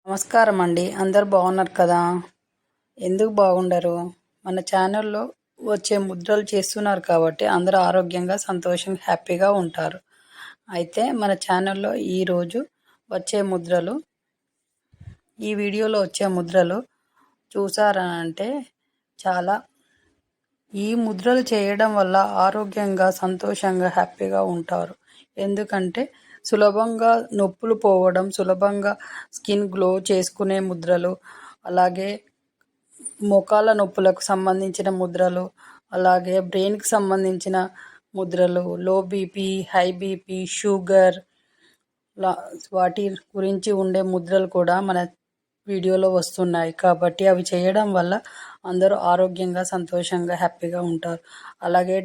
నమస్కారం అండి. అందరు బాగున్నారు కదా? ఎందుకు బాగుండరు? మన ఛానల్లో వచ్చే ముద్రలు చేస్తున్నారు కాబట్టి అందరూ ఆరోగ్యంగా సంతోషంగా హ్యాపీగా ఉంటారు. అయితే మన ఛానల్లో ఈరోజు వచ్చే ముద్రలు, ఈ వీడియోలో వచ్చే ముద్రలు చూసారంటే చాలా ఈ ముద్రలు చేయడం వల్ల ఆరోగ్యంగా సంతోషంగా హ్యాపీగా ఉంటారు. ఎందుకంటే సులభంగా నొప్పులు పోవడం, సులభంగా స్కిన్ గ్లో చేసుకునే ముద్రలు, అలాగే మోకాళ్ళ నొప్పులకు సంబంధించిన ముద్రలు, అలాగే బ్రెయిన్కి సంబంధించిన ముద్రలు, low BP, high BP, sugar వాటి గురించి ఉండే ముద్రలు కూడా మన వీడియోలో వస్తున్నాయి. కాబట్టి అవి చేయడం వల్ల అందరూ ఆరోగ్యంగా సంతోషంగా హ్యాపీగా ఉంటారు. అలాగే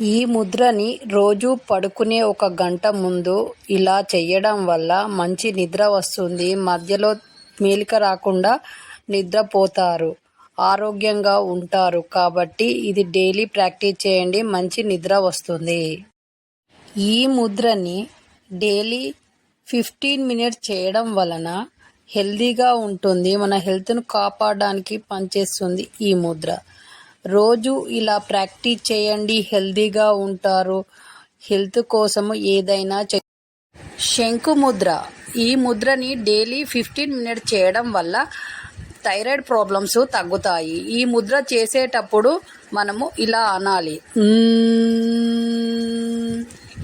ఈ ముద్రని రోజు పడుకునే 1 గంట ముందు ఇలా చేయడం వల్ల మంచి నిద్ర వస్తుంది. మధ్యలో మేలిక రాకుండా నిద్రపోతారు, ఆరోగ్యంగా ఉంటారు. కాబట్టి ఇది డైలీ ప్రాక్టీస్ చేయండి, మంచి నిద్ర వస్తుంది. ఈ ముద్రని డైలీ 15 మినిట్స్ చేయడం వలన హెల్తీగా ఉంటుంది. మన హెల్త్ను కాపాడడానికి పనిచేస్తుంది ఈ ముద్ర. రోజు ఇలా ప్రాక్టీస్ చేయండి, హెల్తీగా ఉంటారు. హెల్త్ కోసము ఏదైనా శంకు ముద్ర. ఈ ముద్రని డైలీ 15 మినిట్స్ చేయడం వల్ల థైరాయిడ్ ప్రాబ్లమ్స్ తగ్గుతాయి. ఈ ముద్ర చేసేటప్పుడు మనము ఇలా అనాలి.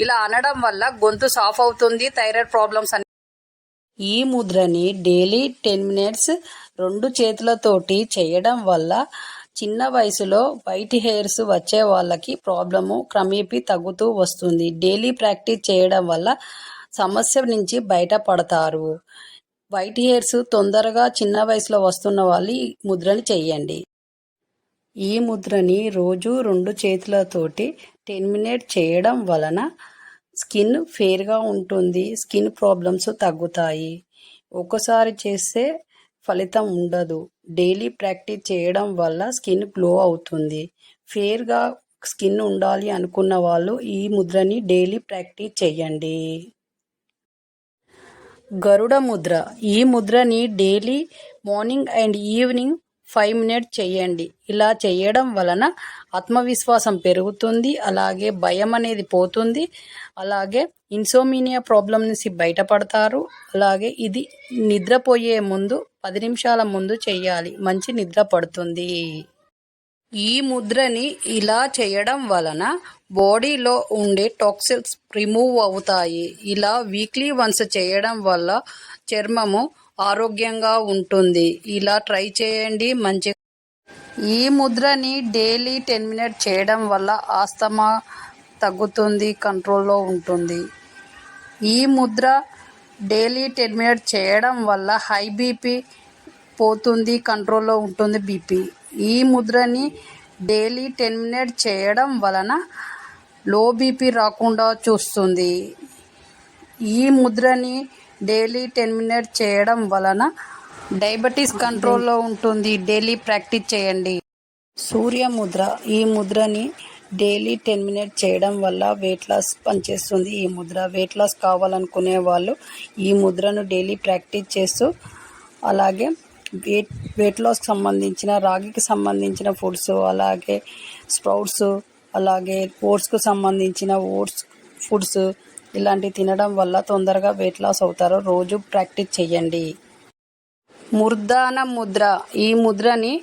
ఇలా అనడం వల్ల గొంతు సాఫ్ అవుతుంది. థైరాయిడ్ ప్రాబ్లమ్స్ ఈ ముద్రని డైలీ 10 మినిట్స్ 2 చేతులతోటి చేయడం వల్ల చిన్న వయసులో వైట్ హెయిర్స్ వచ్చే వాళ్ళకి ప్రాబ్లము క్రమేపీ తగ్గుతూ వస్తుంది. డైలీ ప్రాక్టీస్ చేయడం వల్ల సమస్య నుంచి బయటపడతారు. వైట్ హెయిర్స్ తొందరగా చిన్న వయసులో వస్తున్న వాళ్ళు ఈ ముద్రని చెయ్యండి. ఈ ముద్రని రోజు 2 చేతులతోటి 10 మినిట్స్ చేయడం వలన స్కిన్ ఫేర్గా ఉంటుంది. స్కిన్ ప్రాబ్లమ్స్ తగ్గుతాయి. ఒకసారి చేస్తే ఫలితం ఉండదు. డైలీ ప్రాక్టీస్ చేయడం వల్ల స్కిన్ గ్లో అవుతుంది. ఫేర్గా స్కిన్ ఉండాలి అనుకున్న వాళ్ళు ఈ ముద్రని డైలీ ప్రాక్టీస్ చేయండి. గరుడ ముద్ర. ఈ ముద్రని daily morning and evening 5 minutes చేయండి. ఇలా చేయడం వలన ఆత్మవిశ్వాసం పెరుగుతుంది, అలాగే భయం అనేది పోతుంది, అలాగే ఇన్సోమినియా ప్రాబ్లం నుంచి బయటపడతారు. అలాగే ఇది నిద్రపోయే ముందు 10 నిమిషాల ముందు చేయాలి, మంచి నిద్ర పడుతుంది. ఈ ముద్రని ఇలా చేయడం వలన బాడీలో ఉండే టాక్సిన్స్ రిమూవ్ అవుతాయి. ఇలా వీక్లీ వన్స్ చేయడం వల్ల చర్మము ఆరోగ్యంగా ఉంటుంది. ఇలా ట్రై చేయండి. ఈ ముద్రని డైలీ 10 మినిట్స్ చేయడం వల్ల ఆస్తమా తగ్గుతుంది, కంట్రోల్లో ఉంటుంది. ఈ ముద్ర డైలీ 10 మినిట్స్ చేయడం వల్ల హై బీపీ పోతుంది, కంట్రోల్లో ఉంటుంది బీపీ. ఈ ముద్రని డైలీ 10 మినిట్స్ చేయడం వలన లో బీపీ రాకుండా చూస్తుంది. ఈ ముద్రని డైలీ 10 మినిట్స్ చేయడం వలన డయాబెటీస్ కంట్రోల్లో ఉంటుంది. డైలీ ప్రాక్టీస్ చేయండి. సూర్య ముద్ర. ఈ ముద్రని డైలీ 10 మినిట్స్ చేయడం వల్ల వెయిట్ లాస్ పనిచేస్తుంది. ఈ ముద్ర వెయిట్ లాస్ కావాలనుకునే వాళ్ళు ఈ ముద్రను డైలీ ప్రాక్టీస్ చేస్తూ అలాగే వెయిట్ లాస్కి సంబంధించిన రాగికి సంబంధించిన ఫుడ్స్, అలాగే స్ప్రౌట్స్, అలాగే ఓట్స్కు సంబంధించిన ఓట్స్ ఫుడ్స్ ఇలాంటివి తినడం వల్ల తొందరగా వెయిట్ లాస్ అవుతారు. రోజు ప్రాక్టీస్ చేయండి. మూర్ధాన ముద్ర, ఈ ముద్రని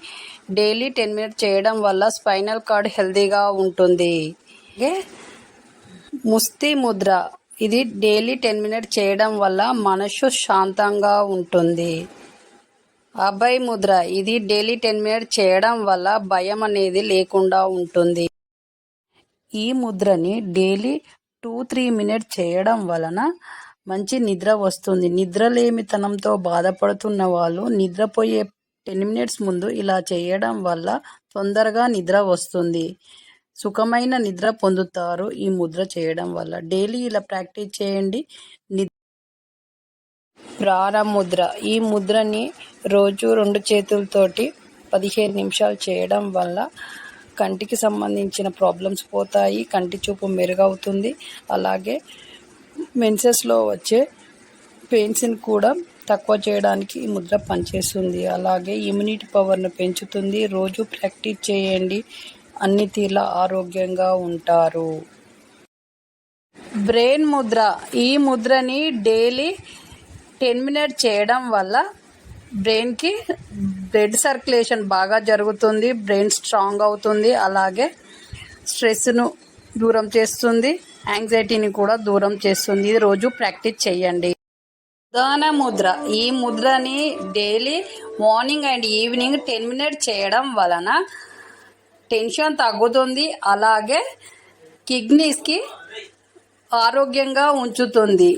డైలీ 10 మినిట్స్ చేయడం వల్ల స్పైనల్ కార్డ్ హెల్తీగా ఉంటుంది. అలాగే ముస్తి ముద్ర, ఇది డైలీ 10 మినిట్స్ చేయడం వల్ల మనసు శాంతంగా ఉంటుంది. అభయ్ ముద్ర, ఇది డైలీ 10 మినిట్స్ చేయడం వల్ల భయం అనేది లేకుండా ఉంటుంది. ఈ ముద్రని డైలీ 2-3 మినిట్స్ చేయడం వలన మంచి నిద్ర వస్తుంది. నిద్రలేమితనంతో బాధపడుతున్న వాళ్ళు నిద్రపోయే 10 మినిట్స్ ముందు ఇలా చేయడం వల్ల తొందరగా నిద్ర వస్తుంది. సుఖమైన నిద్ర పొందుతారు ఈ ముద్ర చేయడం వల్ల. డైలీ ఇలా ప్రాక్టీస్ చేయండి. ప్రాణముద్ర, ఈ ముద్రని రోజు 2 చేతులతోటి 15 నిమిషాలు చేయడం వల్ల కంటికి సంబంధించిన ప్రాబ్లమ్స్ పోతాయి, కంటి చూపు మెరుగవుతుంది. అలాగే మెన్సెస్లో వచ్చే పెయిన్స్ని కూడా తక్కువ చేయడానికి ఈ ముద్ర పనిచేస్తుంది. అలాగే ఇమ్యూనిటీ పవర్ను పెంచుతుంది. రోజు ప్రాక్టీస్ చేయండి, అన్ని తీర్ల ఆరోగ్యంగా ఉంటారు. బ్రెయిన్ ముద్ర, ఈ ముద్రని డైలీ 10 మినిట్స్ చేయడం వల్ల బ్రెయిన్కి బ్లడ్ సర్క్యులేషన్ బాగా జరుగుతుంది, బ్రెయిన్ స్ట్రాంగ్ అవుతుంది. అలాగే స్ట్రెస్ను దూరం చేస్తుంది, యాంగ్జైటీని కూడా దూరం చేస్తుంది. ఇది రోజు ప్రాక్టీస్ చేయండి. ఉద్దాన ముద్ర, ఈ ముద్రని daily morning and evening 10 minutes చేయడం వలన టెన్షన్ తగ్గుతుంది. అలాగే కిడ్నీస్కి ఆరోగ్యంగా ఉంచుతుంది.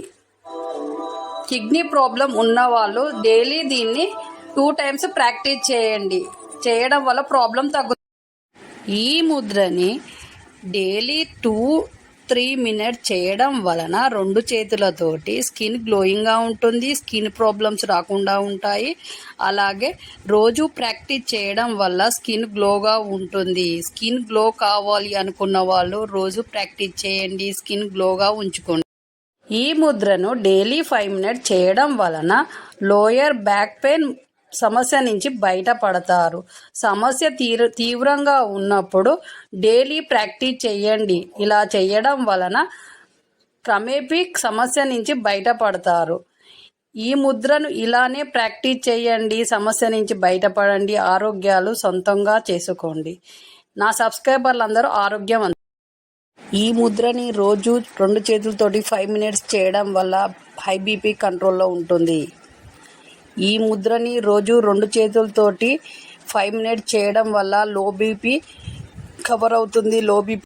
కిడ్నీ ప్రాబ్లం ఉన్నవాళ్ళు డైలీ దీన్ని 2 టైమ్స్ ప్రాక్టీస్ చేయండి. చేయడం వల్ల ప్రాబ్లం తగ్గుతుంది. ఈ ముద్రని డైలీ 2-3 మినిట్స్ చేయడం వలన 2 చేతులతోటి స్కిన్ గ్లోయింగ్గా ఉంటుంది, స్కిన్ ప్రాబ్లమ్స్ రాకుండా ఉంటాయి. అలాగే రోజు ప్రాక్టీస్ చేయడం వల్ల స్కిన్ గ్లోగా ఉంటుంది. స్కిన్ గ్లో కావాలి అనుకున్న వాళ్ళు రోజు ప్రాక్టీస్ చేయండి, స్కిన్ గ్లోగా ఉంచుకోండి. ఈ ముద్రను డైలీ 5 మినిట్స్ చేయడం వలన లోయర్ బ్యాక్ పెయిన్ సమస్య నుంచి బయటపడతారు. సమస్య తీవ్రంగా ఉన్నప్పుడు డైలీ ప్రాక్టీస్ చేయండి. ఇలా చేయడం వలన క్రమేపీ సమస్య నుంచి బయటపడతారు. ఈ ముద్రను ఇలానే ప్రాక్టీస్ చేయండి, సమస్య నుంచి బయటపడండి, ఆరోగ్యాలు సొంతంగా చేసుకోండి. నా సబ్స్క్రైబర్లందరూ ఆరోగ్యవంతులు. ఈ ముద్రని రోజు 2 చేతులతోటి 5 మినిట్స్ చేయడం వల్ల హై బీపీ కంట్రోల్లో ఉంటుంది. ఈ ముద్రని రోజు 2 చేతులతోటి 5 మినిట్స్ చేయడం వల్ల లో బీపీ కవర్ అవుతుంది. Low BP